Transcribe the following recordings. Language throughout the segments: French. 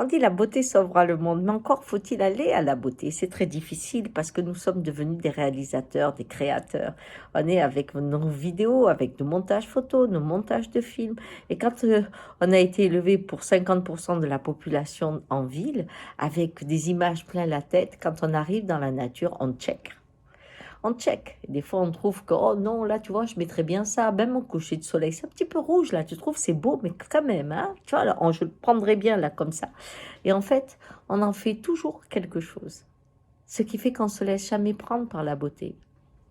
On dit la beauté sauvera le monde, mais encore faut-il aller à la beauté. C'est très difficile parce que nous sommes devenus des réalisateurs, des créateurs. On est avec nos vidéos, avec nos montages photos, nos montages de films. Et quand on a été élevé pour 50% de la population en ville, avec des images plein la tête, quand on arrive dans la nature, on check. On check. Des fois, on trouve que, oh non, là, tu vois, je mettrais bien ça. Même au coucher de soleil, c'est un petit peu rouge, là. Tu trouves, c'est beau, mais quand même, hein. Tu vois, là, je le prendrais bien, là, comme ça. Et en fait, on en fait toujours quelque chose. Ce qui fait qu'on se laisse jamais prendre par la beauté.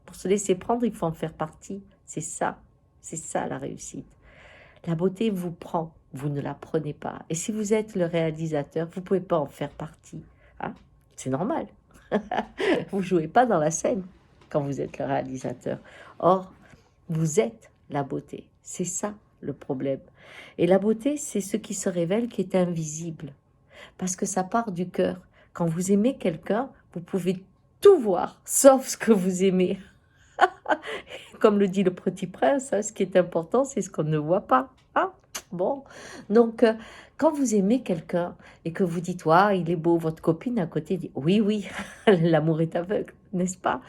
Pour se laisser prendre, il faut en faire partie. C'est ça la réussite. La beauté vous prend, vous ne la prenez pas. Et si vous êtes le réalisateur, vous pouvez pas en faire partie. Hein, c'est normal. Vous jouez pas dans la scène quand vous êtes le réalisateur. Or, vous êtes la beauté. C'est ça le problème. Et la beauté, c'est ce qui se révèle qui est invisible. Parce que ça part du cœur. Quand vous aimez quelqu'un, vous pouvez tout voir, sauf ce que vous aimez. Comme le dit le Petit Prince, hein, ce qui est important, c'est ce qu'on ne voit pas. Hein, bon, donc quand vous aimez quelqu'un et que vous dites, ouais, il est beau, votre copine à côté dit, oui, oui, l'amour est aveugle, n'est-ce pas?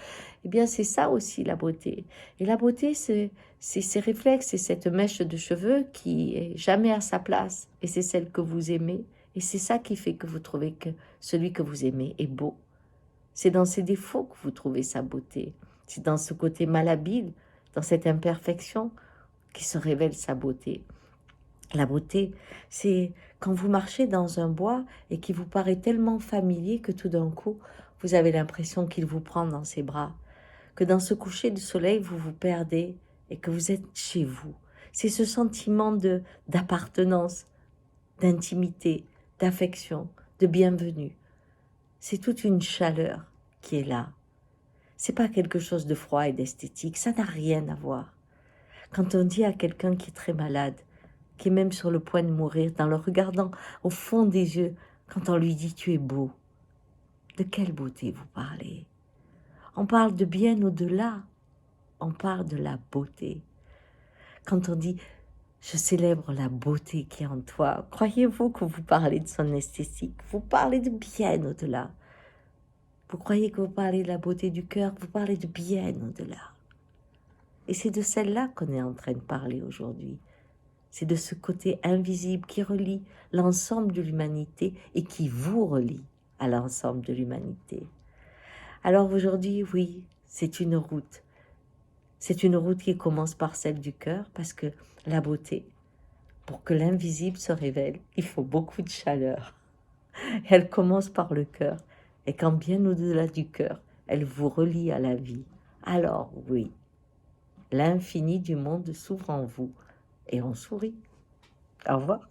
Eh bien, c'est ça aussi la beauté. Et la beauté, c'est ces réflexes, c'est cette mèche de cheveux qui est jamais à sa place. Et c'est celle que vous aimez. Et c'est ça qui fait que vous trouvez que celui que vous aimez est beau. C'est dans ses défauts que vous trouvez sa beauté. C'est dans ce côté malhabile, dans cette imperfection, qui se révèle sa beauté. La beauté, c'est quand vous marchez dans un bois et qui vous paraît tellement familier que tout d'un coup, vous avez l'impression qu'il vous prend dans ses bras, que dans ce coucher du soleil, vous vous perdez et que vous êtes chez vous. C'est ce sentiment d'appartenance, d'intimité, d'affection, de bienvenue. C'est toute une chaleur qui est là. C'est pas quelque chose de froid et d'esthétique, ça n'a rien à voir. Quand on dit à quelqu'un qui est très malade, qui est même sur le point de mourir, dans le regardant au fond des yeux, quand on lui dit tu es beau, de quelle beauté vous parlez? On parle de bien au-delà, on parle de la beauté. Quand on dit je célèbre la beauté qui est en toi, croyez-vous que vous parlez de son esthétique? Vous parlez de bien au-delà. Vous croyez que vous parlez de la beauté du cœur, vous parlez de bien au-delà. Et c'est de celle-là qu'on est en train de parler aujourd'hui. C'est de ce côté invisible qui relie l'ensemble de l'humanité et qui vous relie à l'ensemble de l'humanité. Alors aujourd'hui, oui, c'est une route. C'est une route qui commence par celle du cœur parce que la beauté, pour que l'invisible se révèle, il faut beaucoup de chaleur. Elle commence par le cœur. Et quand bien au-delà du cœur, elle vous relie à la vie. Alors oui, l'infini du monde s'ouvre en vous et on sourit. Au revoir.